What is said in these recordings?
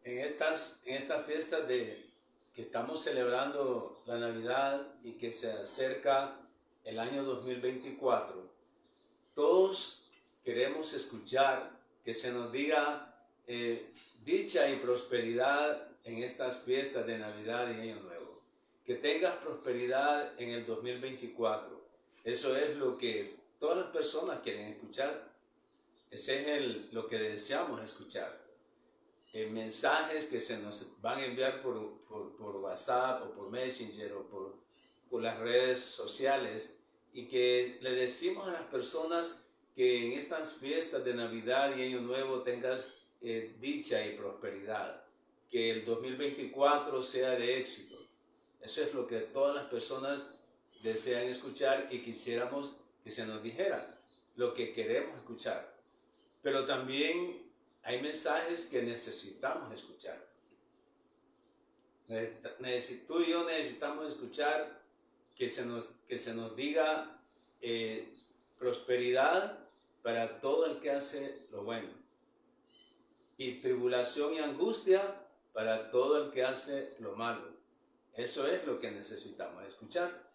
En estas fiestas que estamos celebrando la Navidad y que se acerca el año 2024, todos queremos escuchar que se nos diga dicha y prosperidad en estas fiestas de Navidad y Año Nuevo. Que tengas prosperidad en el 2024. Eso es lo que todas las personas quieren escuchar. Ese es lo que deseamos escuchar. Mensajes que se nos van a enviar por WhatsApp o por Messenger o por las redes sociales, y que le decimos a las personas que en estas fiestas de Navidad y Año Nuevo tengas dicha y prosperidad, que el 2024 sea de éxito. Eso es lo que todas las personas desean escuchar y quisiéramos que se nos dijera, lo que queremos escuchar. Pero también hay mensajes que necesitamos escuchar. Tú y yo necesitamos escuchar que se nos diga prosperidad para todo el que hace lo bueno, y tribulación y angustia para todo el que hace lo malo. Eso es lo que necesitamos escuchar.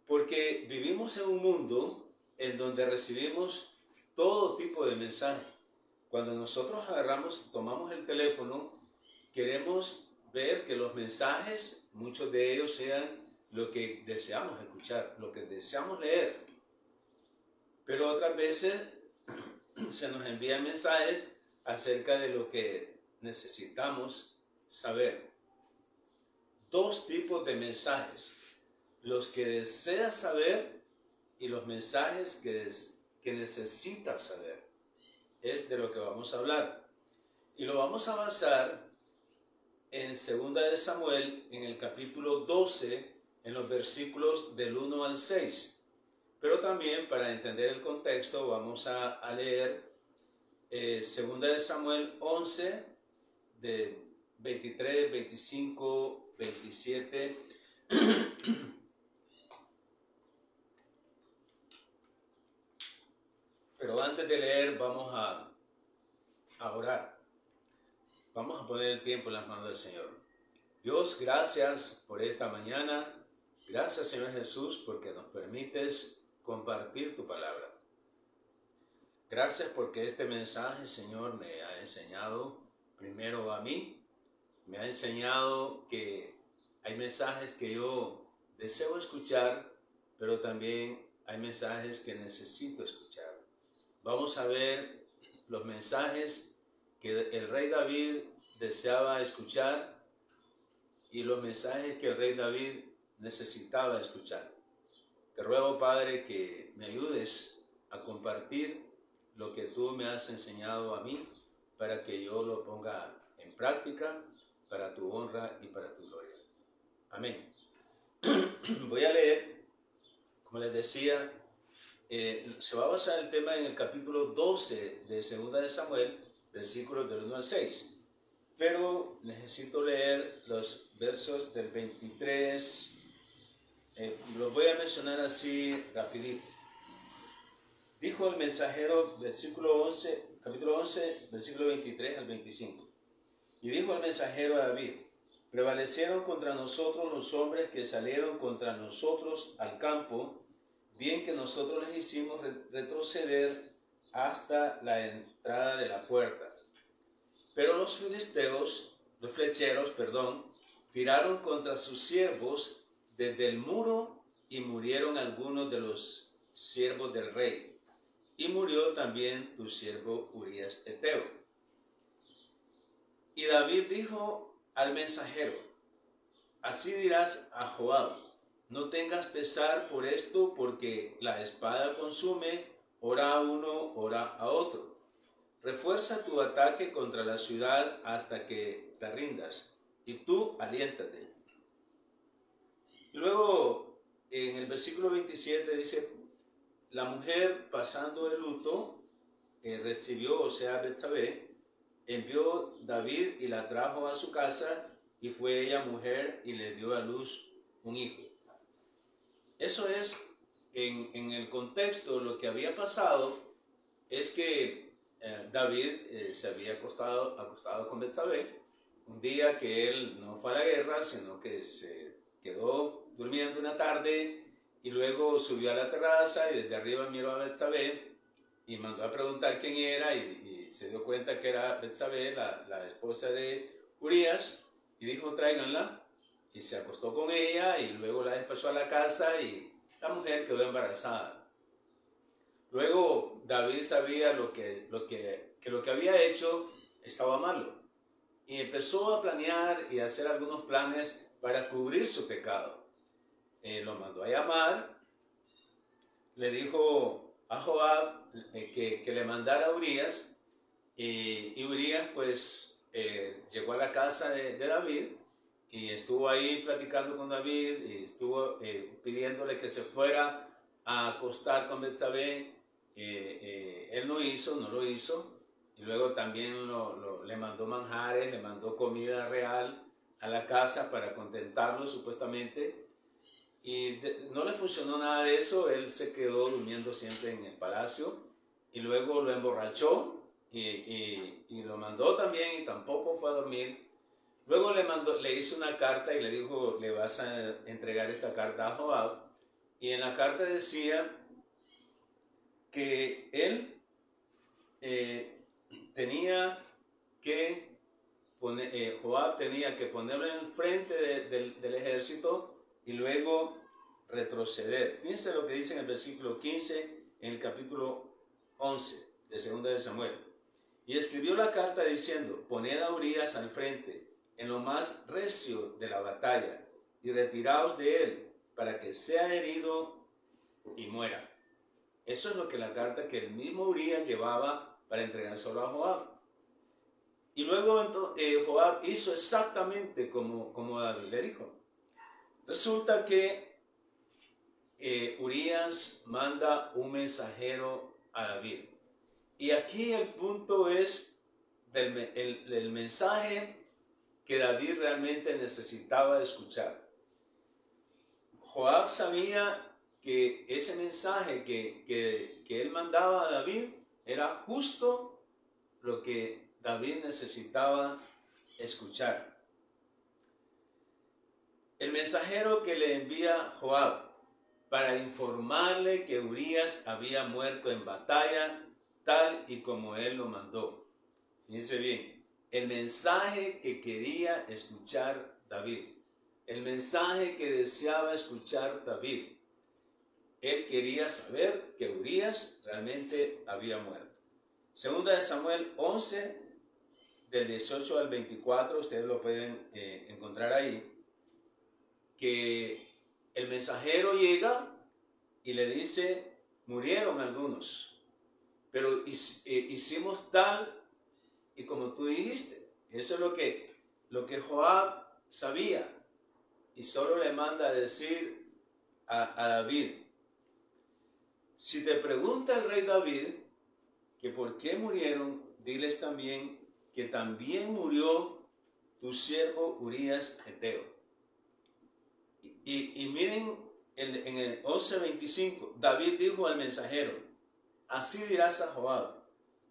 Porque vivimos en un mundo en donde recibimos todo tipo de mensajes. Cuando nosotros tomamos el teléfono, queremos ver que los mensajes, muchos de ellos sean lo que deseamos escuchar, lo que deseamos leer. Pero otras veces se nos envían mensajes acerca de lo que necesitamos saber. Dos tipos de mensajes: los que deseas saber y los mensajes que necesitas saber. Es de lo que vamos a hablar. Y lo vamos a basar en 2 de Samuel, en el capítulo 12, en los versículos del 1 al 6. Pero también, para entender el contexto, vamos a leer 2 de Samuel 11, de 23, 25, 27. Pero antes de leer, vamos a orar. Vamos a poner el tiempo en las manos del Señor. Dios, gracias por esta mañana. Gracias, Señor Jesús, porque nos permites compartir tu palabra. Gracias porque este mensaje, Señor, me ha enseñado primero a mí. Me ha enseñado que hay mensajes que yo deseo escuchar, pero también hay mensajes que necesito escuchar. Vamos a ver los mensajes que el rey David deseaba escuchar y los mensajes que el rey David necesitaba escuchar. Te ruego, Padre, que me ayudes a compartir lo que tú me has enseñado a mí, para que yo lo ponga en práctica para tu honra y para tu gloria. Amén. Voy a leer, como les decía, se va a basar el tema en el capítulo 12 de 2 de Samuel, versículos del 1 al 6. Pero necesito leer los versos del 23, los voy a mencionar así rapidito. Dijo el mensajero, capítulo 11, versículo 23 al 25. Y dijo el mensajero a David: prevalecieron contra nosotros los hombres que salieron contra nosotros al campo, bien que nosotros les hicimos retroceder hasta la entrada de la puerta. Pero los flecheros, tiraron contra sus siervos desde el muro, y murieron algunos de los siervos del rey. Y murió también tu siervo Urías Heteo. Y David dijo al mensajero: así dirás a Joab: no tengas pesar por esto, porque la espada consume, ora a uno, ora a otro. Refuerza tu ataque contra la ciudad hasta que te rindas, y tú aliéntate. Luego, en el versículo 27 dice: la mujer, pasando el luto, recibió, Betsabé, envió David y la trajo a su casa, y fue ella mujer y le dio a luz un hijo. Eso es, en el contexto, lo que había pasado es que David se había acostado con Betsabé un día que él no fue a la guerra, sino que se quedó durmiendo una tarde y luego subió a la terraza y desde arriba miró a Betsabé y mandó a preguntar quién era y se dio cuenta que era Betsabé, la esposa de Urías, y dijo tráiganla, y se acostó con ella y luego la despachó a la casa y la mujer quedó embarazada. Luego David sabía que lo que había hecho estaba malo y empezó a planear y a hacer algunos planes para cubrir su pecado. Lo mandó a llamar, le dijo a Joab que le mandara a Urías y Urías pues llegó a la casa de David y estuvo ahí platicando con David y estuvo pidiéndole que se fuera a acostar con Betsabé. Él no lo hizo, y luego también le mandó manjares, le mandó comida real a la casa para contentarlo supuestamente, y no le funcionó nada de eso. Él se quedó durmiendo siempre en el palacio, y luego lo emborrachó y lo mandó también y tampoco fue a dormir. Luego le hizo una carta y le dijo, le vas a entregar esta carta a Joab, y en la carta decía que él tenía que Joab tenía que ponerlo en frente del ejército y luego retroceder. Fíjense lo que dice en el versículo 15, en el capítulo 11 de Segunda de Samuel. Y escribió la carta diciendo, poned a Urías al frente, en lo más recio de la batalla, y retiraos de él, para que sea herido y muera. Eso es lo que la carta que el mismo Urías llevaba para entregárselo a Joab. Y luego Joab hizo exactamente como David le dijo. Resulta que Urías manda un mensajero a David. Y aquí el punto es el mensaje que David realmente necesitaba escuchar. Joab sabía que ese mensaje que él mandaba a David era justo lo que David necesitaba escuchar. El mensajero que le envía Joab para informarle que Urías había muerto en batalla, tal y como él lo mandó. Fíjense bien, el mensaje que quería escuchar David, el mensaje que deseaba escuchar David. Él quería saber que Urías realmente había muerto. Segunda de Samuel 11, del 18 al 24, ustedes lo pueden encontrar ahí, que el mensajero llega y le dice, murieron algunos, pero hicimos tal y como tú dijiste. Eso es lo que Joab sabía, y solo le manda a decir a David, si te pregunta el rey David que por qué murieron, diles también que también murió tu siervo Urías Heteo. Y miren en el 11:25, David dijo al mensajero, así dirás a Joab,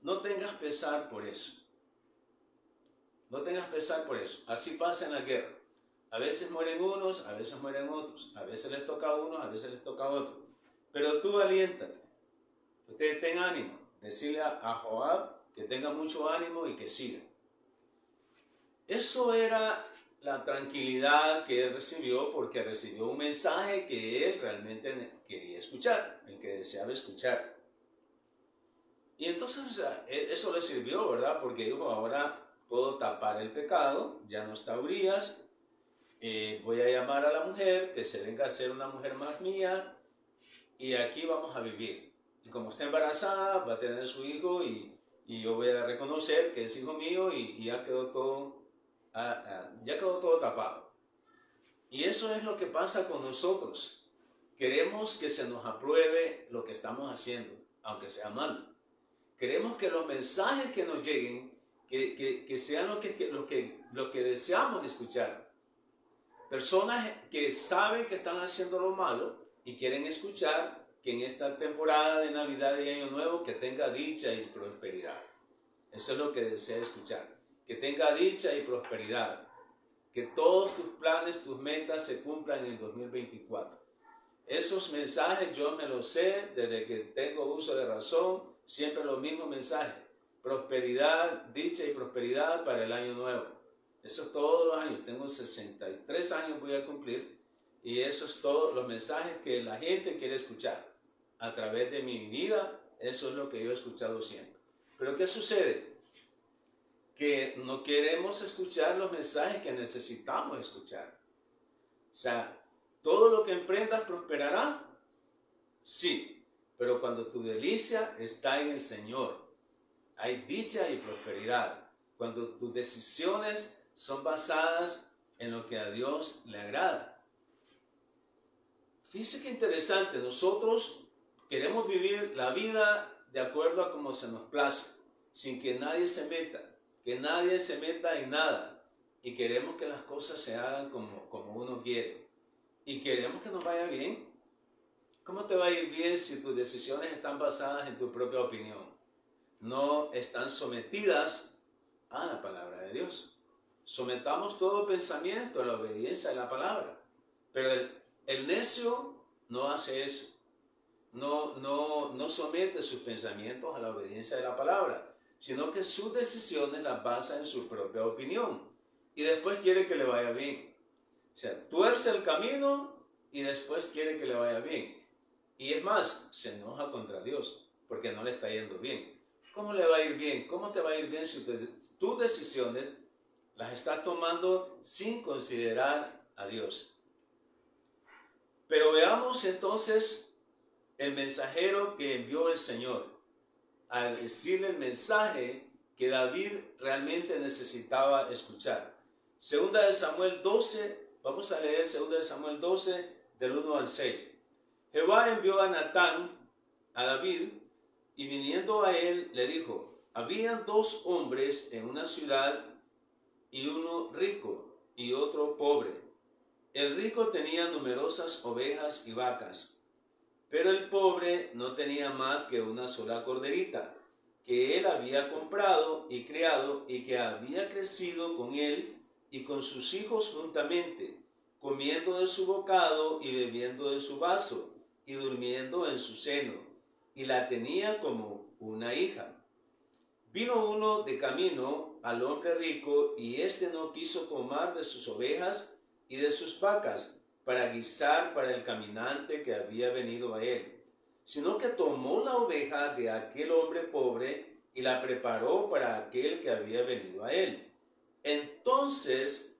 no tengas pesar por eso. No tengas pesar por eso. Así pasa en la guerra. A veces mueren unos, a veces mueren otros. A veces les toca a unos, a veces les toca a otros. Pero tú aliéntate. Ustedes tengan ánimo. Decirle a Joab que tenga mucho ánimo y que siga. Eso era la tranquilidad que él recibió, porque recibió un mensaje que él realmente quería escuchar, el que deseaba escuchar. Y entonces eso le sirvió, ¿verdad? Porque dijo, ahora puedo tapar el pecado, ya no está Urías, voy a llamar a la mujer, que se venga a ser una mujer más mía, y aquí vamos a vivir. Y como está embarazada, va a tener su hijo, y yo voy a reconocer que es hijo mío, y ya quedó todo tapado. Y eso es lo que pasa con nosotros. Queremos que se nos apruebe lo que estamos haciendo, aunque sea malo. Queremos que los mensajes que nos lleguen, que sean lo que deseamos escuchar. Personas que saben que están haciendo lo malo y quieren escuchar que en esta temporada de Navidad y Año Nuevo que tenga dicha y prosperidad. Eso es lo que desea escuchar. Que tenga dicha y prosperidad. Que todos tus planes, tus metas se cumplan en el 2024. Esos mensajes yo me los sé desde que tengo uso de razón. Siempre los mismos mensajes. Prosperidad, dicha y prosperidad para el año nuevo. Eso es todos los años. Tengo 63 años, voy a cumplir. Y eso es todos los mensajes que la gente quiere escuchar. A través de mi vida, eso es lo que yo he escuchado siempre. Pero ¿qué sucede? Que no queremos escuchar los mensajes que necesitamos escuchar. O sea, ¿todo lo que emprendas prosperará? Sí, pero cuando tu delicia está en el Señor, hay dicha y prosperidad. Cuando tus decisiones son basadas en lo que a Dios le agrada. Fíjese qué interesante, nosotros queremos vivir la vida de acuerdo a como se nos place, sin que nadie se meta, en nada. Y queremos que las cosas se hagan como uno quiere. Y queremos que nos vaya bien. ¿Cómo te va a ir bien si tus decisiones están basadas en tu propia opinión? No están sometidas a la palabra de Dios. Sometamos todo pensamiento a la obediencia de la palabra. Pero el necio no hace eso. No somete sus pensamientos a la obediencia de la palabra, sino que sus decisiones las basa en su propia opinión. Y después quiere que le vaya bien. O sea, tuerce el camino y después quiere que le vaya bien. Y es más, se enoja contra Dios porque no le está yendo bien. ¿Cómo le va a ir bien? ¿Cómo te va a ir bien si tus decisiones las estás tomando sin considerar a Dios? Pero veamos entonces el mensajero que envió el Señor al decirle el mensaje que David realmente necesitaba escuchar. Segunda de Samuel 12, vamos a leer Segunda de Samuel 12 del 1 al 6. Jehová envió a Natán a David y viniendo a él le dijo: había dos hombres en una ciudad y uno rico y otro pobre. El rico tenía numerosas ovejas y vacas, pero el pobre no tenía más que una sola corderita, que él había comprado y criado y que había crecido con él y con sus hijos juntamente, comiendo de su bocado y bebiendo de su vaso y durmiendo en su seno, y la tenía como una hija. Vino uno de camino al hombre rico y éste no quiso tomar de sus ovejas y de sus vacas para guisar para el caminante que había venido a él, sino que tomó la oveja de aquel hombre pobre y la preparó para aquel que había venido a él. Entonces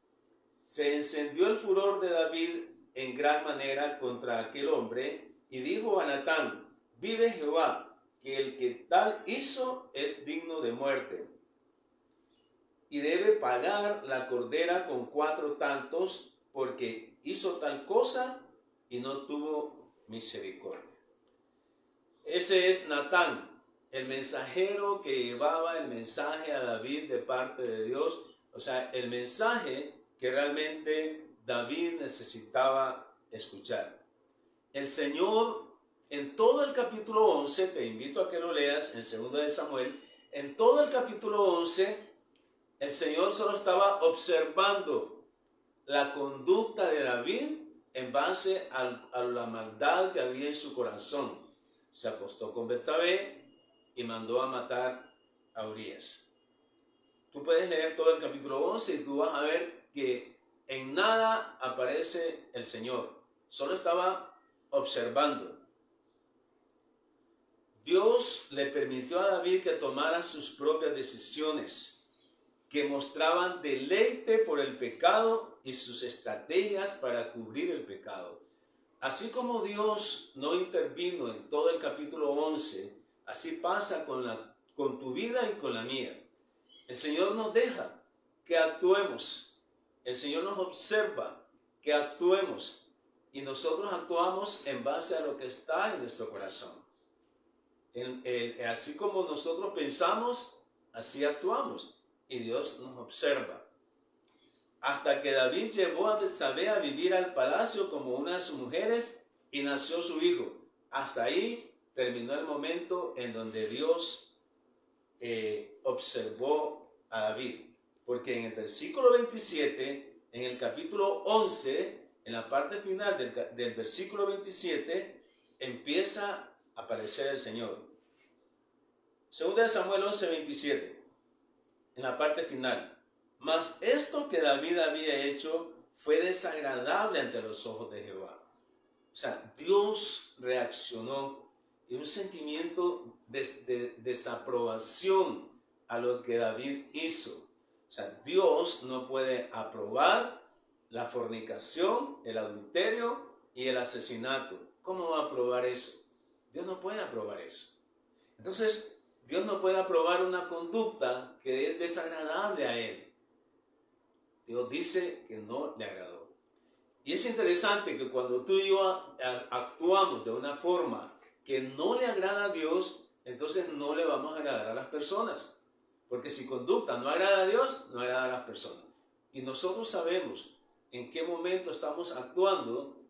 se encendió el furor de David en gran manera contra aquel hombre y dijo a Natán: vive Jehová, que el que tal hizo es digno de muerte, y debe pagar la cordera con 4 tantos, porque hizo tal cosa y no tuvo misericordia. Ese es Natán, el mensajero que llevaba el mensaje a David de parte de Dios. O sea, el mensaje que realmente David necesitaba escuchar. El Señor, en todo el capítulo 11, te invito a que lo leas en 2 de Samuel, en todo el capítulo 11, el Señor solo estaba observando la conducta de David en base a la maldad que había en su corazón. Se acostó con Betsabé y mandó a matar a Urías. Tú puedes leer todo el capítulo 11 y tú vas a ver que en nada aparece el Señor. Solo estaba observando. Dios le permitió a David que tomara sus propias decisiones, que mostraban deleite por el pecado y sus estrategias para cubrir el pecado. Así como Dios no intervino en todo el capítulo 11, así pasa con tu vida y con la mía. El Señor nos deja que actuemos. El Señor nos observa que actuemos. Y nosotros actuamos en base a lo que está en nuestro corazón. Así como nosotros pensamos, así actuamos. Y Dios nos observa. Hasta que David llevó a Betsabé a vivir al palacio como una de sus mujeres y nació su hijo. Hasta ahí terminó el momento en donde Dios observó a David. Porque en el versículo 27, en el capítulo 11, en la parte final del versículo 27, empieza a aparecer el Señor. Segunda de Samuel 11, 27, en la parte final. Mas esto que David había hecho fue desagradable ante los ojos de Jehová. O sea, Dios reaccionó en un sentimiento de desaprobación a lo que David hizo. O sea, Dios no puede aprobar la fornicación, el adulterio y el asesinato. ¿Cómo va a aprobar eso? Dios no puede aprobar eso. Entonces, Dios no puede aprobar una conducta que es desagradable a Él. Dios dice que no le agradó. Y es interesante que cuando tú y yo actuamos de una forma que no le agrada a Dios, entonces no le vamos a agradar a las personas. Porque si conducta no agrada a Dios, no agrada a las personas. Y nosotros sabemos en qué momento estamos actuando,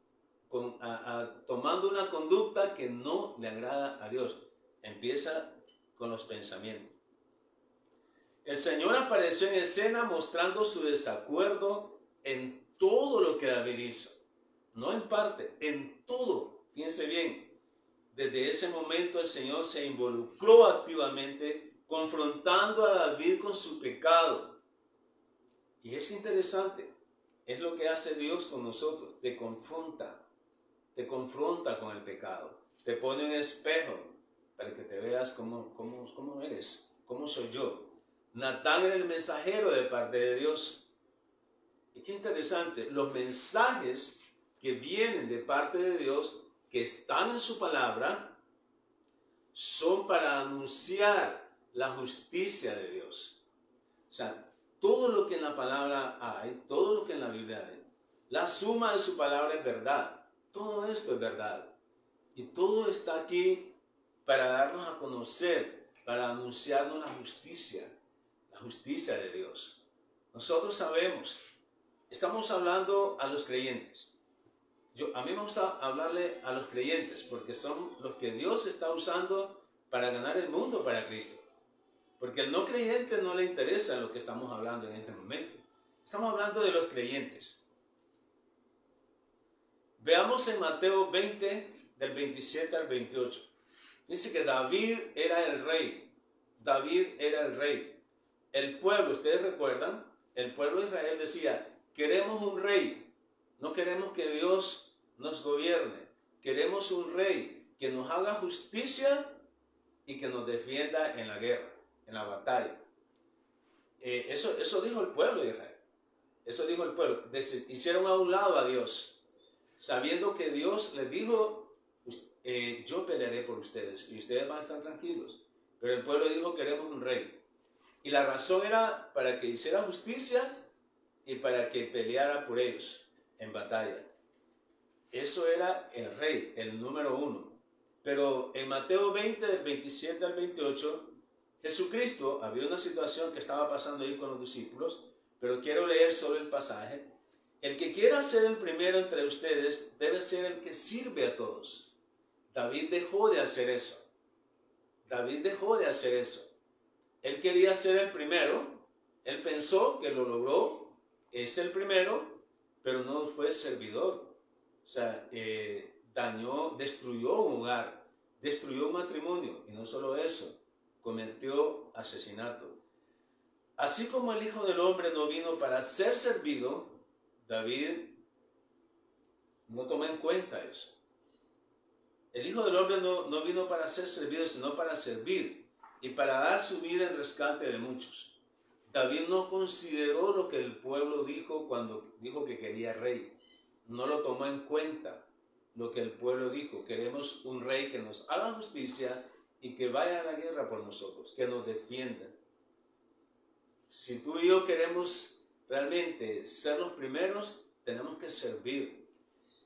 tomando una conducta que no le agrada a Dios. Empieza con los pensamientos. El Señor apareció en escena mostrando su desacuerdo en todo lo que David hizo. No en parte, en todo. Fíjense bien, desde ese momento el Señor se involucró activamente confrontando a David con su pecado. Y es interesante, es lo que hace Dios con nosotros, te confronta con el pecado, te pone un espejo para que te veas cómo eres, cómo soy yo. Natán era el mensajero de parte de Dios. Y qué interesante, los mensajes que vienen de parte de Dios, que están en su palabra, son para anunciar la justicia de Dios. O sea, todo lo que en la palabra hay, todo lo que en la Biblia hay, la suma de su palabra es verdad. Todo esto es verdad. Y todo está aquí para darnos a conocer, para anunciarnos la justicia de Dios. Nosotros sabemos, estamos hablando a los creyentes. A mí me gusta hablarle a los creyentes porque son los que Dios está usando para ganar el mundo para Cristo. Porque al no creyente no le interesa lo que estamos hablando en este momento. Estamos hablando de los creyentes. Veamos en Mateo 20, del 27 al 28. Dice que David era el rey. David era el rey. El pueblo, ustedes recuerdan, el pueblo de Israel decía, queremos un rey. No queremos que Dios nos gobierne. Queremos un rey que nos haga justicia y que nos defienda en la guerra, en la batalla. Eso dijo el pueblo de Israel. Eso dijo el pueblo. Hicieron a un lado a Dios, sabiendo que Dios les dijo, yo pelearé por ustedes y ustedes van a estar tranquilos. Pero el pueblo dijo, queremos un rey. Y la razón era para que hiciera justicia y para que peleara por ellos en batalla. Eso era el rey, el número uno. Pero en Mateo 20, del 27 al 28, Jesucristo, había una situación que estaba pasando ahí con los discípulos, pero quiero leer sobre el pasaje. El que quiera ser el primero entre ustedes debe ser el que sirve a todos. David dejó de hacer eso. David dejó de hacer eso. Él quería ser el primero. Él pensó que lo logró. Es el primero, pero no fue servidor. O sea, destruyó un hogar, destruyó un matrimonio. Y no solo eso, cometió asesinato. Así como el Hijo del Hombre no vino para ser servido, David no tomó en cuenta eso. El Hijo del Hombre no vino para ser servido, sino para servir y para dar su vida en rescate de muchos. David no consideró lo que el pueblo dijo cuando dijo que quería rey. No lo tomó en cuenta lo que el pueblo dijo. Queremos un rey que nos haga justicia y que vaya a la guerra por nosotros, que nos defienda. Si tú y yo queremos realmente ser los primeros, tenemos que servir.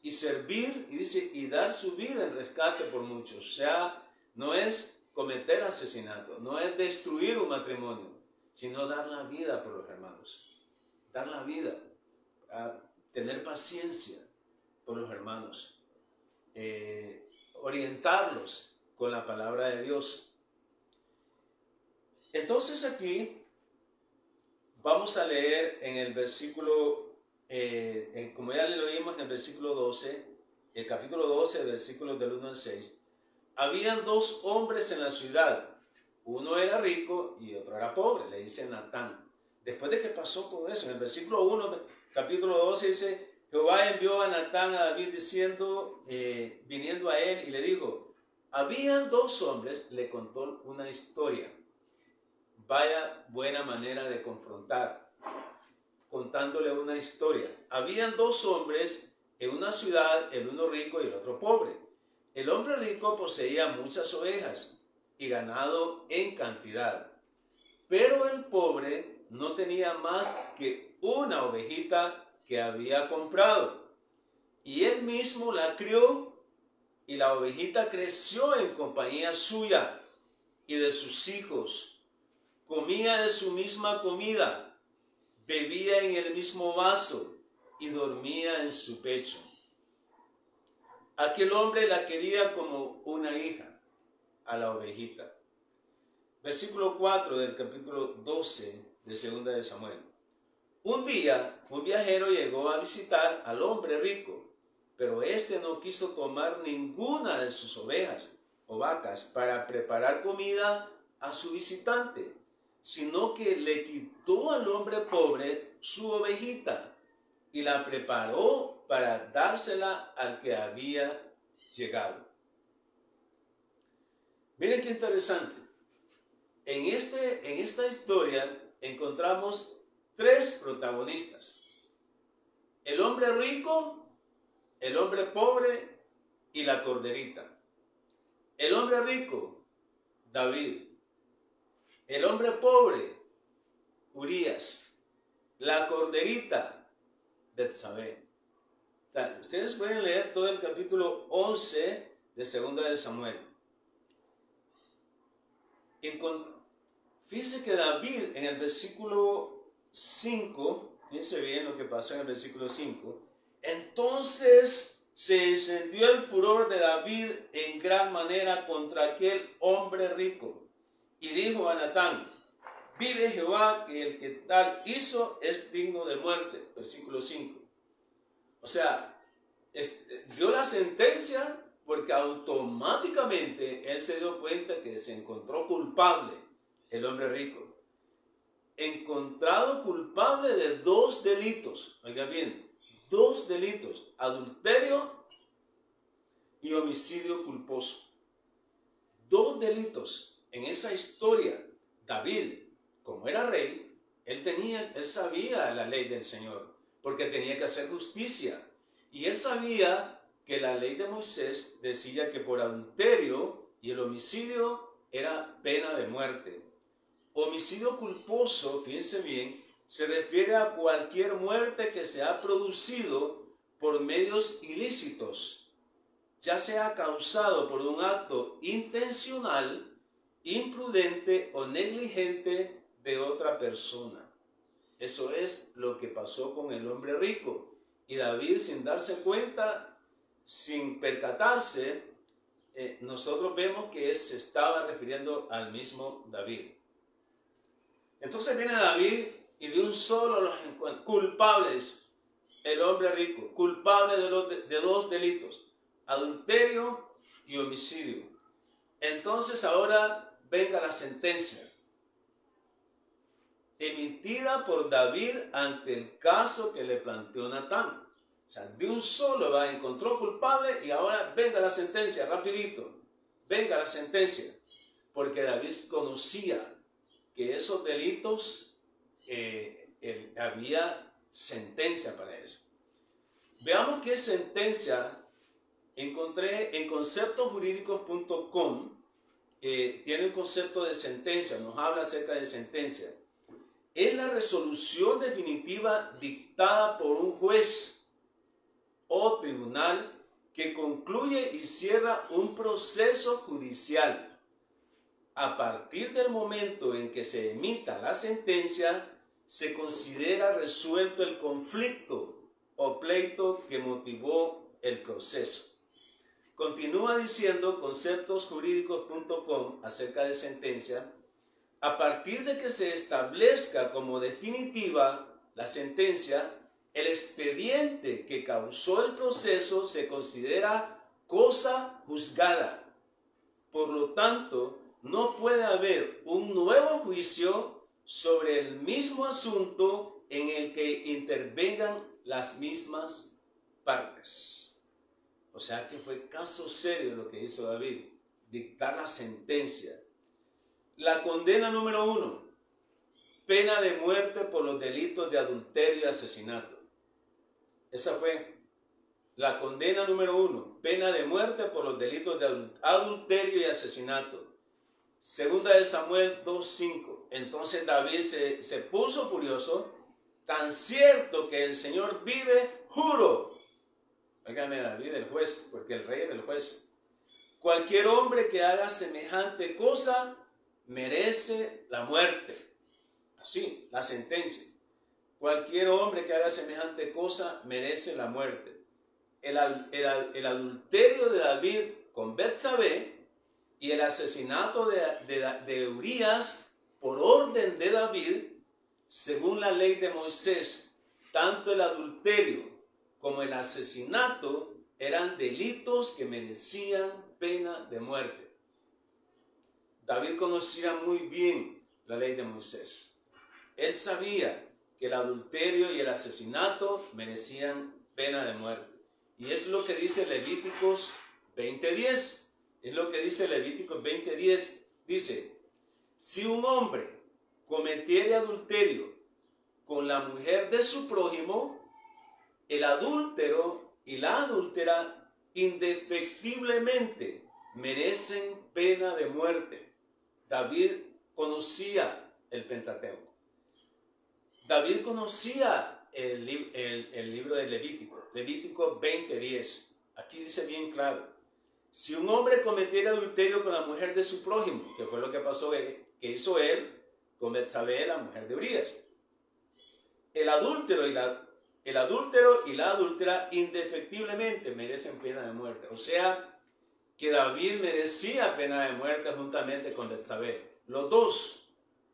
Y servir, y dice, y dar su vida en rescate por muchos. O sea, no es cometer asesinato, no es destruir un matrimonio, sino dar la vida por los hermanos. Dar la vida, tener paciencia por los hermanos, orientarlos con la palabra de Dios. Entonces aquí vamos a leer en el versículo, como ya lo leímos en el versículo 12, el capítulo 12, versículos del 1 al 6. Habían dos hombres en la ciudad, uno era rico y otro era pobre, le dice Natán. Después de que pasó todo eso, en el versículo 1, capítulo 12 dice, Jehová envió a Natán a David diciendo, viniendo a él y le dijo, habían dos hombres, le contó una historia. Vaya buena manera de confrontar, contándole una historia. Habían dos hombres en una ciudad, el uno rico y el otro pobre. El hombre rico poseía muchas ovejas y ganado en cantidad, pero el pobre no tenía más que una ovejita que había comprado, y él mismo la crió, y la ovejita creció en compañía suya y de sus hijos, comía de su misma comida, bebía en el mismo vaso y dormía en su pecho. Aquel hombre la quería como una hija, a la ovejita. Versículo 4 del capítulo 12 de Segunda de Samuel. Un día, un viajero llegó a visitar al hombre rico, pero éste no quiso tomar ninguna de sus ovejas o vacas para preparar comida a su visitante, sino que le quitó al hombre pobre su ovejita y la preparó para dársela al que había llegado. Miren qué interesante. En esta historia encontramos tres protagonistas: el hombre rico, el hombre pobre y la corderita. El hombre rico, David. El hombre pobre, Urías. La corderita, Betsabé. Ustedes pueden leer todo el capítulo 11 de Segunda de Samuel. Fíjense que David en el versículo 5, fíjense bien lo que pasó en el versículo 5, entonces se encendió el furor de David en gran manera contra aquel hombre rico, y dijo a Natán, vive Jehová que el que tal hizo es digno de muerte. Versículo 5. O sea, dio la sentencia porque automáticamente él se dio cuenta que se encontró culpable, el hombre rico. Encontrado culpable de dos delitos. Oiga bien, dos delitos: adulterio y homicidio culposo. Dos delitos. En esa historia, David, como era rey, él sabía la ley del Señor, porque tenía que hacer justicia. Y él sabía que la ley de Moisés decía que por adulterio y el homicidio era pena de muerte. Homicidio culposo, fíjense bien, se refiere a cualquier muerte que se ha producido por medios ilícitos, ya sea causado por un acto intencional, imprudente o negligente de otra persona. Eso es lo que pasó con el hombre rico. Y David, sin darse cuenta, sin percatarse, nosotros vemos que se estaba refiriendo al mismo David. Entonces viene David y de un solo los encuentra culpables. El hombre rico, culpable de dos delitos: adulterio y homicidio. Entonces ahora venga la sentencia emitida por David ante el caso que le planteó Natán. O sea, de un solo encontró culpable y ahora venga la sentencia, rapidito. Venga la sentencia. Porque David conocía que esos delitos había sentencia para eso. Veamos qué sentencia encontré en conceptosjurídicos.com. Tiene un concepto de sentencia, nos habla acerca de sentencia. Es la resolución definitiva dictada por un juez o tribunal que concluye y cierra un proceso judicial. A partir del momento en que se emita la sentencia, se considera resuelto el conflicto o pleito que motivó el proceso. Continúa diciendo conceptosjurídicos.com acerca de sentencia: a partir de que se establezca como definitiva la sentencia, el expediente que causó el proceso se considera cosa juzgada. Por lo tanto, no puede haber un nuevo juicio sobre el mismo asunto en el que intervengan las mismas partes. O sea que fue caso serio lo que hizo David, dictar la sentencia. La condena número 1, pena de muerte por los delitos de adulterio y asesinato. Esa fue la condena número 1, pena de muerte por los delitos de adulterio y asesinato. Segunda de Samuel 2:5. Entonces David se puso furioso, tan cierto que el Señor vive, juro. Óigame, David el juez, porque el rey era el juez. Cualquier hombre que haga semejante cosa merece la muerte. Así, la sentencia. Cualquier hombre que haga semejante cosa merece la muerte. El adulterio de David con Betsabé y el asesinato de Urías por orden de David, según la ley de Moisés, tanto el adulterio como el asesinato eran delitos que merecían pena de muerte. David conocía muy bien la ley de Moisés. Él sabía que el adulterio y el asesinato merecían pena de muerte. Y es lo que dice Levíticos 20:10. Es lo que dice Levíticos 20:10. Dice, si un hombre cometiere adulterio con la mujer de su prójimo, el adúltero y la adúltera indefectiblemente merecen pena de muerte. David conocía el Pentateuco. David conocía el libro de Levítico, Levítico 20:10. Aquí dice bien claro, si un hombre cometiera adulterio con la mujer de su prójimo, que fue lo que pasó, que hizo él con Betsabé, la mujer de Urías, el adúltero y la adúltera indefectiblemente merecen pena de muerte. O sea, que David merecía pena de muerte juntamente con Betsabé. Los dos,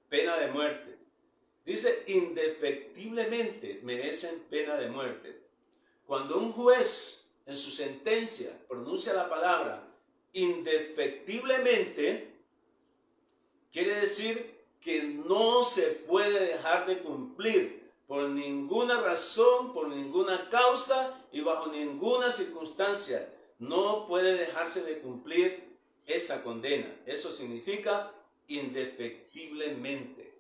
pena de muerte. Dice, indefectiblemente merecen pena de muerte. Cuando un juez en su sentencia pronuncia la palabra indefectiblemente, quiere decir que no se puede dejar de cumplir por ninguna razón, por ninguna causa y bajo ninguna circunstancia. No puede dejarse de cumplir esa condena. Eso significa indefectiblemente,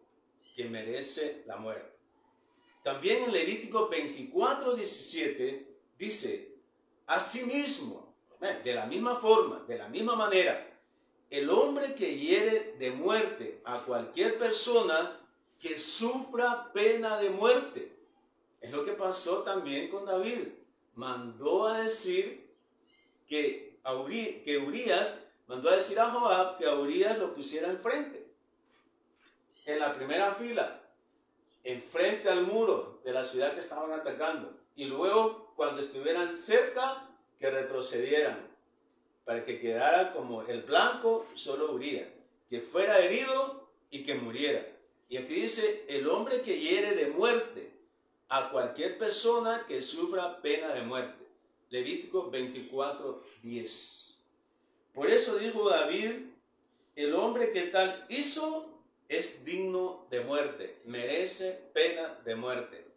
que merece la muerte. También en Levítico 24:17 dice, asimismo, de la misma forma, de la misma manera, el hombre que hiere de muerte a cualquier persona que sufra pena de muerte. Es lo que pasó también con David. Mandó a decir que Urías, mandó a decir a Joab que a Urías lo pusiera enfrente, en la primera fila, enfrente al muro de la ciudad que estaban atacando. Y luego, cuando estuvieran cerca, que retrocedieran, para que quedara como el blanco solo Urías, que fuera herido y que muriera. Y aquí dice, el hombre que hiere de muerte a cualquier persona que sufra pena de muerte. Levítico 24:10. Por eso dijo David, el hombre que tal hizo es digno de muerte, merece pena de muerte.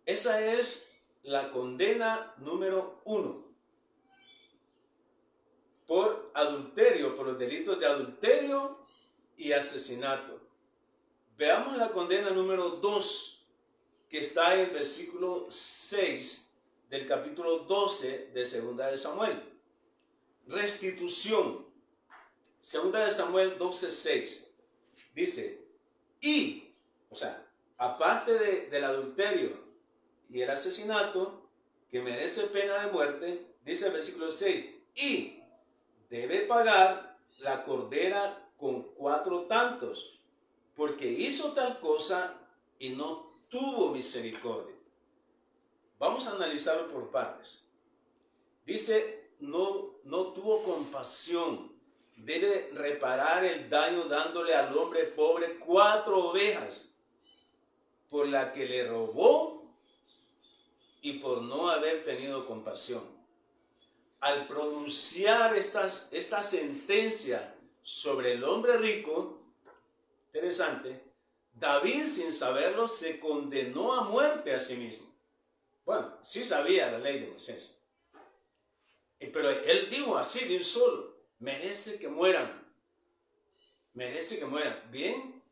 Esa es la condena número 1. Por adulterio, por los delitos de adulterio y asesinato. Veamos la condena número 2, que está en el versículo 6 del capítulo 12 de Segunda de Samuel. Restitución. Segunda de Samuel 12:6. Dice, aparte del adulterio y el asesinato, que merece pena de muerte, dice el versículo 6, y debe pagar la cordera con 4 tantos, porque hizo tal cosa y no tuvo misericordia. Vamos a analizarlo por partes. Dice, no tuvo compasión. debe reparar el daño dándole al hombre pobre 4 ovejas por la que le robó y por no haber tenido compasión. Al pronunciar esta sentencia sobre el hombre rico, interesante, David, sin saberlo, se condenó a muerte a sí mismo. Bueno, sí sabía la ley de Moisés, pero él dijo así de un solo: merece que mueran, merece que mueran. Bien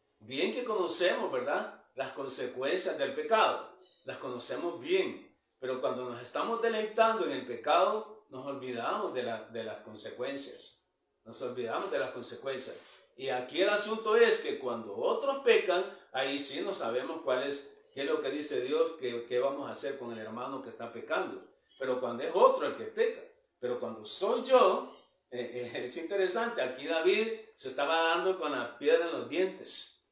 que conocemos, ¿verdad?, las consecuencias del pecado, las conocemos bien, pero cuando nos estamos deleitando en el pecado, nos olvidamos de las consecuencias, nos olvidamos de las consecuencias. Y aquí el asunto es que cuando otros pecan, ahí sí no sabemos qué es lo que dice Dios, qué vamos a hacer con el hermano que está pecando. Pero cuando es otro el que peca, pero cuando soy yo, es interesante, aquí David se estaba dando con la piedra en los dientes.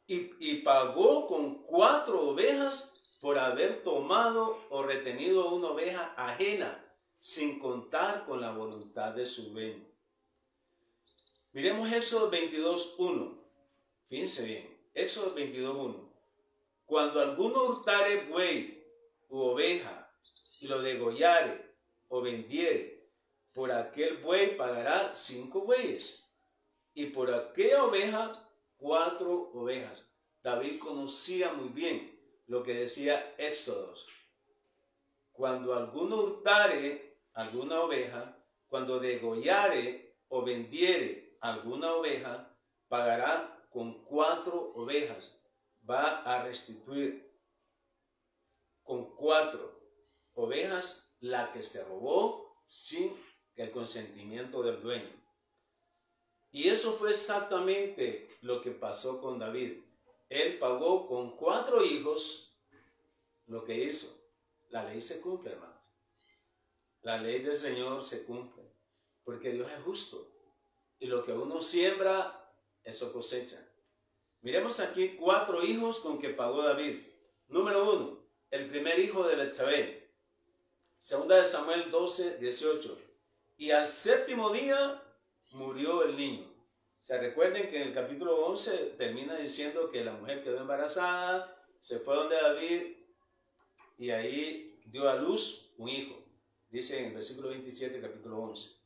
Y pagó con 4 ovejas por haber tomado o retenido una oveja ajena, sin contar con la voluntad de su dueño. Miremos Éxodo 22:1. Fíjense bien, Éxodo 22:1. Cuando alguno hurtare buey u oveja y lo degollare o vendiere, por aquel buey pagará 5 bueyes, y por aquella oveja 4 ovejas. David conocía muy bien lo que decía Éxodo. Cuando alguno hurtare alguna oveja, cuando degollare o vendiere alguna oveja, pagará con 4 ovejas. Va a restituir con 4 ovejas la que se robó sin el consentimiento del dueño. Y eso fue exactamente lo que pasó con David. Él pagó con 4 hijos lo que hizo. La ley se cumple, hermanos. La ley del Señor se cumple, porque Dios es justo. Y lo que uno siembra, eso cosecha. Miremos aquí 4 hijos con que pagó David. Número 1, el primer hijo de Betsabé. Segunda de Samuel 12:18. Y al 7º día murió el niño. Se recuerden que en el capítulo 11 termina diciendo que la mujer quedó embarazada, se fue donde David y ahí dio a luz un hijo. Dice en el versículo 27, capítulo 11.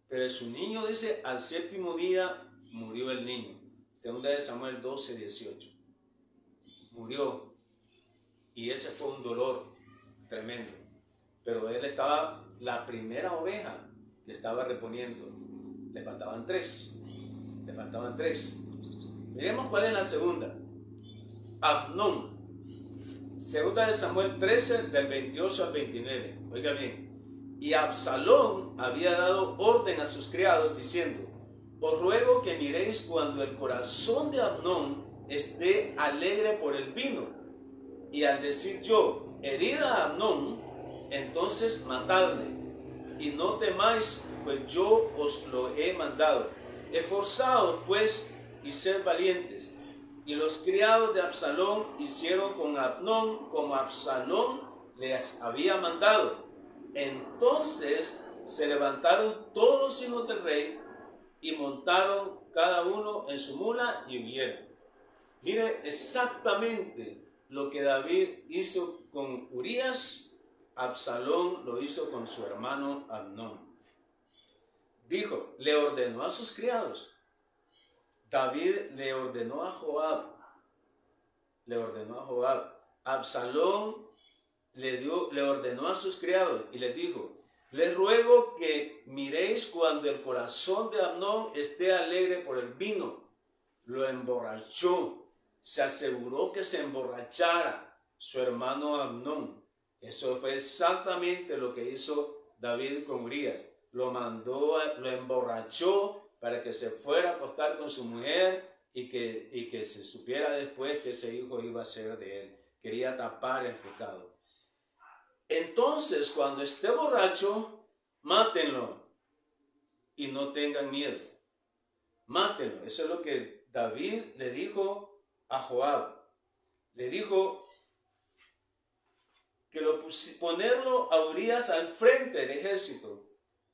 Pero su niño, dice, al 7º día murió el niño. Segunda de Samuel 12:18. Murió. Y ese fue un dolor tremendo. Pero él estaba, la primera oveja que estaba reponiendo, le faltaban 3. Le faltaban 3. Miremos cuál es la segunda. Amnón. Segunda de Samuel 13, del 28 al 29. Oiga bien. Y Absalón había dado orden a sus criados, diciendo: os ruego que miréis cuando el corazón de Amnón esté alegre por el vino. Y al decir yo: herida a Amnón, entonces matadle. Y no temáis, pues yo os lo he mandado. Esforzaos pues y sed valientes. Y los criados de Absalón hicieron con Amnón como Absalón les había mandado. Entonces se levantaron todos los hijos del rey y montaron cada uno en su mula y huyeron. Mire exactamente lo que David hizo con Urías, Absalón lo hizo con su hermano Amnón. Dijo, le ordenó a sus criados. David le ordenó a Joab. Absalón le ordenó a sus criados y les dijo: les ruego que miréis cuando el corazón de Amnón esté alegre por el vino. Lo emborrachó. Se aseguró que se emborrachara su hermano Amnón. Eso fue exactamente lo que hizo David con Urías. Lo emborrachó para que se fuera a acostar con su mujer y que se supiera después que ese hijo iba a ser de él. Quería tapar el pecado. Entonces, cuando esté borracho, mátenlo y no tengan miedo. Mátenlo. Eso es lo que David le dijo a Joab. Le dijo que ponerlo a Urías al frente del ejército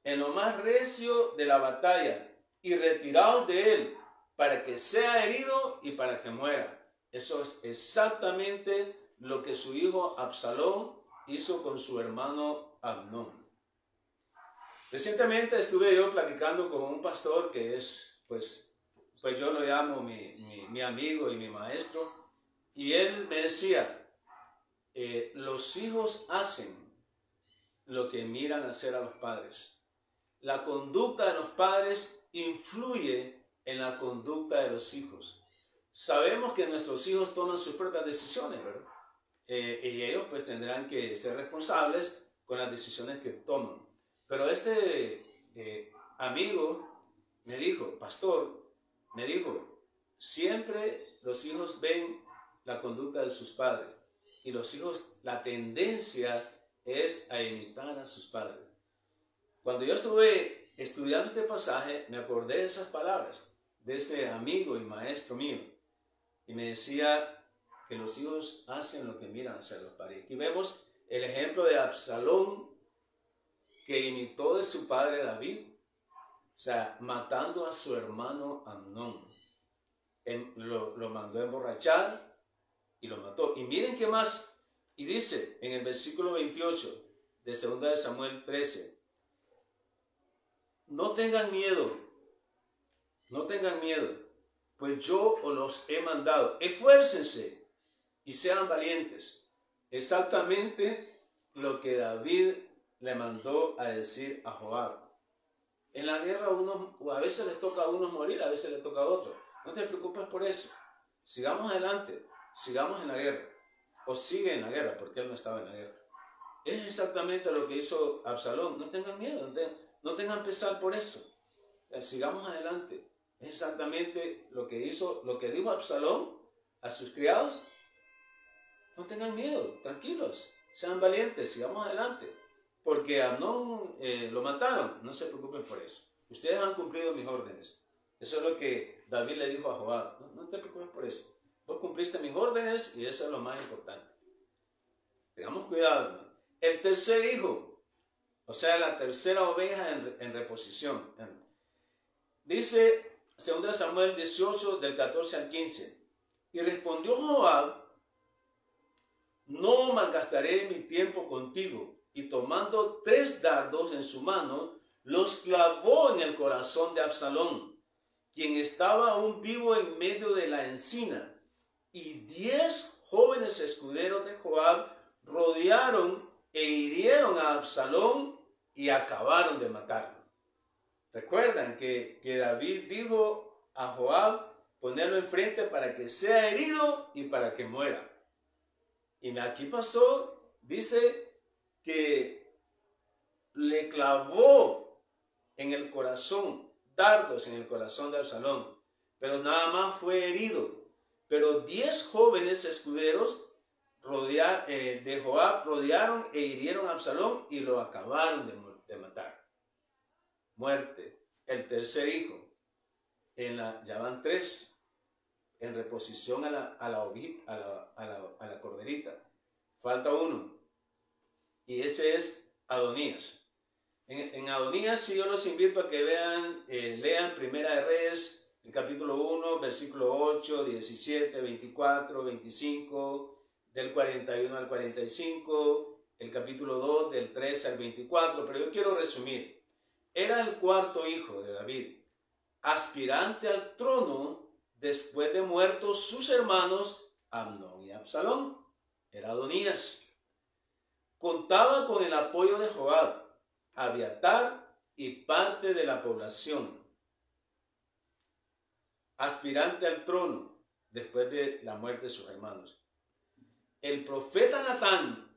en lo más recio de la batalla, y retiraos de él, para que sea herido y para que muera. Eso es exactamente lo que su hijo Absalón hizo con su hermano Amnón. Recientemente estuve yo platicando con un pastor que es, pues yo lo llamo mi amigo y mi maestro, y él me decía, los hijos hacen lo que miran hacer a los padres. La conducta de los padres influye en la conducta de los hijos. Sabemos que nuestros hijos toman sus propias decisiones, ¿verdad? Y ellos pues tendrán que ser responsables con las decisiones que toman. Pero este amigo me dijo, pastor, me dijo, siempre los hijos ven la conducta de sus padres. Y los hijos, la tendencia es a imitar a sus padres. Cuando yo estuve estudiando este pasaje, me acordé de esas palabras, de ese amigo y maestro mío. Y me decía que los hijos hacen lo que miran hacer los padres. Aquí vemos el ejemplo de Absalón, que imitó de su padre David, o sea, matando a su hermano Amnón. Lo mandó a emborrachar y lo mató. Y miren qué más. Y dice en el versículo 28 de 2 de Samuel 13, no tengan miedo, pues yo os los he mandado. Esfuércense y sean valientes. Exactamente lo que David le mandó a decir a Joab. En la guerra a veces les toca a unos morir, a veces les toca a otros. No te preocupes por eso. Sigamos adelante, sigamos en la guerra. O sigue en la guerra, porque él no estaba en la guerra. Es exactamente lo que hizo Absalón. No tengan miedo, no tengan pesar por eso. Sigamos adelante. Es exactamente lo que dijo Absalón a sus criados. No tengan miedo, tranquilos, sean valientes, sigamos adelante. Porque a Amnón lo mataron, no se preocupen por eso. Ustedes han cumplido mis órdenes. Eso es lo que David le dijo a Joab. No te preocupes por eso. Vos cumpliste mis órdenes y eso es lo más importante. Tengamos cuidado, hermano. El tercer hijo, o sea, la tercera oveja en reposición. Dice 2 Samuel 18, del 14 al 15. Y respondió Joab, no malgastaré mi tiempo contigo. Y tomando 3 dardos en su mano, los clavó en el corazón de Absalón, quien estaba aún vivo en medio de la encina. Y 10 jóvenes escuderos de Joab rodearon e hirieron a Absalón y acabaron de matarlo. Recuerdan que David dijo a Joab ponerlo enfrente para que sea herido y para que muera. Y aquí pasó, dice que le clavó en el corazón, dardos en el corazón de Absalón, pero nada más fue herido. Pero 10 jóvenes escuderos de Joab rodearon e hirieron a Absalón y lo acabaron de matar. Muerte. El tercer hijo. Ya van 3 en reposición a la corderita. Falta uno. Y ese es Adonías. En Adonías, si yo los invito a que lean Primera de Reyes, el capítulo 1, versículo 8, 17, 24, 25, del 41 al 45, el capítulo 2, del 13 al 24, pero yo quiero resumir. Era el cuarto hijo de David, aspirante al trono después de muertos sus hermanos Amnón y Absalón. Era Adonías. Contaba con el apoyo de Joab, Abiatar y parte de la población. Aspirante al trono después de la muerte de sus hermanos. El profeta Natán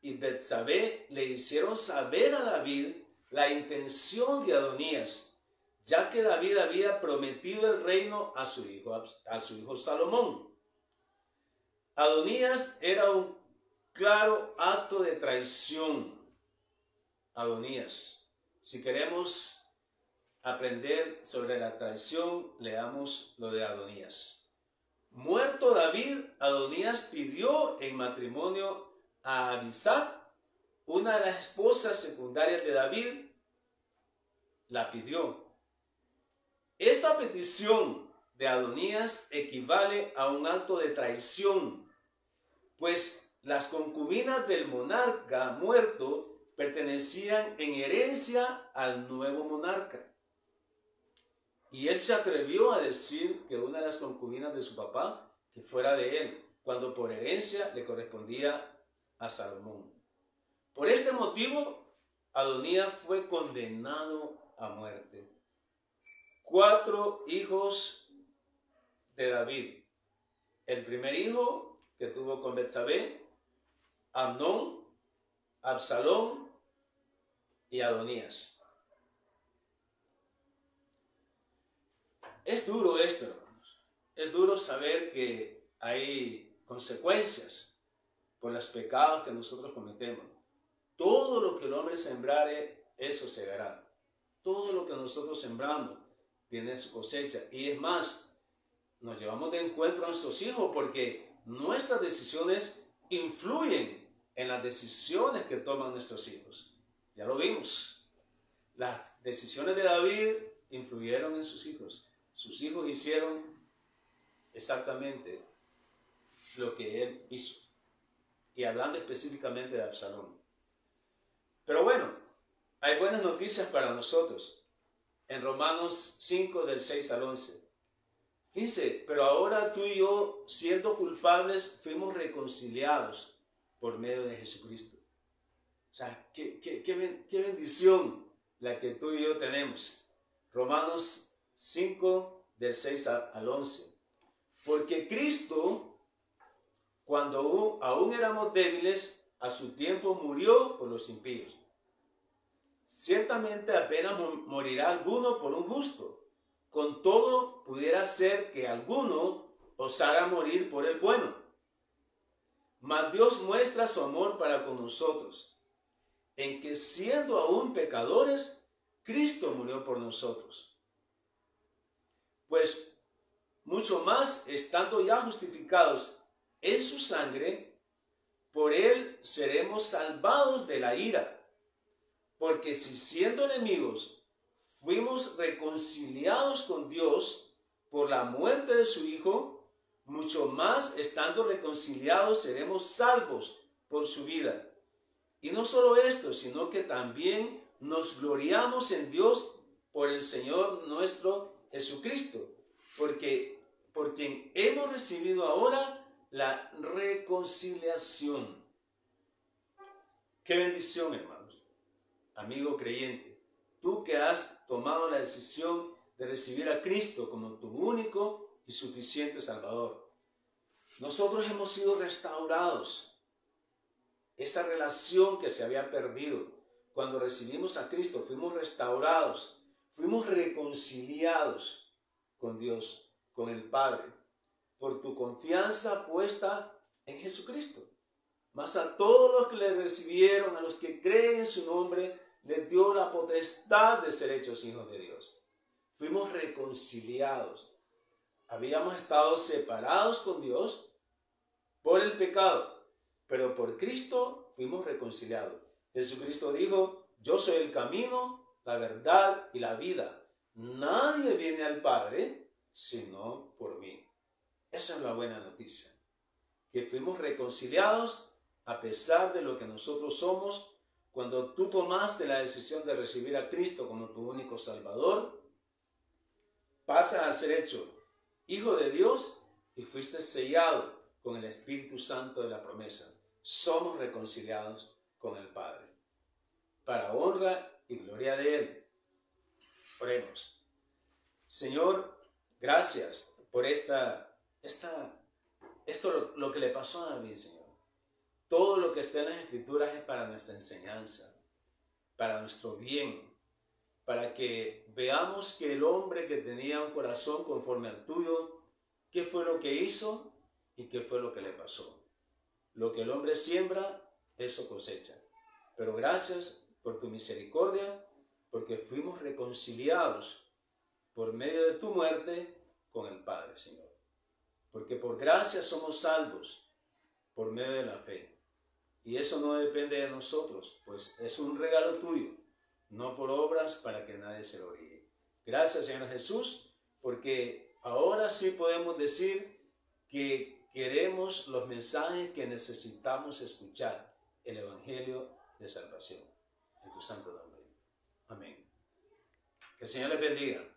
y Betsabé le hicieron saber a David la intención de Adonías, ya que David había prometido el reino a su hijo Salomón. Adonías era un claro acto de traición. Adonías. Si queremos aprender sobre la traición, leamos lo de Adonías. Muerto David, Adonías pidió en matrimonio a Abisag, una de las esposas secundarias de David, la pidió. Esta petición de Adonías equivale a un acto de traición, pues las concubinas del monarca muerto pertenecían en herencia al nuevo monarca. Y él se atrevió a decir que una de las concubinas de su papá que fuera de él, cuando por herencia le correspondía a Salomón. Por este motivo, Adonías fue condenado a muerte. 4 hijos de David. El primer hijo que tuvo con Betsabé, Amnón, Absalón y Adonías. Es duro esto, hermanos. Es duro saber que hay consecuencias por los pecados que nosotros cometemos. Todo lo que el hombre sembrare, eso segará. Todo lo que nosotros sembramos tiene su cosecha. Y es más, nos llevamos de encuentro a nuestros hijos porque nuestras decisiones influyen en las decisiones que toman nuestros hijos. Ya lo vimos. Las decisiones de David influyeron en sus hijos. Sus hijos hicieron exactamente lo que él hizo. Y hablando específicamente de Absalón. Pero bueno, hay buenas noticias para nosotros. En Romanos 5, del 6 al 11. Dice, pero ahora tú y yo, siendo culpables, fuimos reconciliados por medio de Jesucristo. O sea, qué bendición la que tú y yo tenemos. Romanos 5, del 6 al 11. Porque Cristo, cuando aún éramos débiles, a su tiempo murió por los impíos. Ciertamente apenas morirá alguno por un justo. Con todo, pudiera ser que alguno osara morir por el bueno. Mas Dios muestra su amor para con nosotros, en que siendo aún pecadores, Cristo murió por nosotros. Pues mucho más, estando ya justificados en su sangre, por él seremos salvados de la ira. Porque si siendo enemigos fuimos reconciliados con Dios por la muerte de su Hijo, mucho más estando reconciliados seremos salvos por su vida. Y no solo esto, sino que también nos gloriamos en Dios por el Señor nuestro Jesucristo, porque por quien hemos recibido ahora la reconciliación. ¡Qué bendición, hermanos! Amigo creyente, tú que has tomado la decisión de recibir a Cristo como tu único y suficiente Salvador. Nosotros hemos sido restaurados. Esa relación que se había perdido, cuando recibimos a Cristo, fuimos restaurados, fuimos reconciliados con Dios, con el Padre, por tu confianza puesta en Jesucristo. Mas a todos los que le recibieron, a los que creen en su nombre, les dio la potestad de ser hechos hijos de Dios. Fuimos reconciliados. Habíamos estado separados con Dios por el pecado, pero por Cristo fuimos reconciliados. Jesucristo dijo, yo soy el camino, la verdad y la vida. Nadie viene al Padre sino por mí. Esa es la buena noticia, que fuimos reconciliados a pesar de lo que nosotros somos. Cuando tú tomaste la decisión de recibir a Cristo como tu único Salvador, pasas a ser hecho hijo de Dios y fuiste sellado con el Espíritu Santo de la promesa. Somos reconciliados con el Padre, para honra y gloria de Él. Oremos. Señor, gracias por esto lo que le pasó a David, Señor. Todo lo que está en las Escrituras es para nuestra enseñanza, para nuestro bien, para que veamos que el hombre que tenía un corazón conforme al tuyo, qué fue lo que hizo y qué fue lo que le pasó. Lo que el hombre siembra, eso cosecha. Pero gracias por tu misericordia, porque fuimos reconciliados por medio de tu muerte con el Padre, Señor. Porque por gracia somos salvos por medio de la fe. Y eso no depende de nosotros, pues es un regalo tuyo. no por obras para que nadie se gloríe. Gracias, Señor Jesús, porque ahora sí podemos decir que queremos los mensajes que necesitamos escuchar, el Evangelio de salvación. En tu santo nombre. Amén. Que el Señor les bendiga.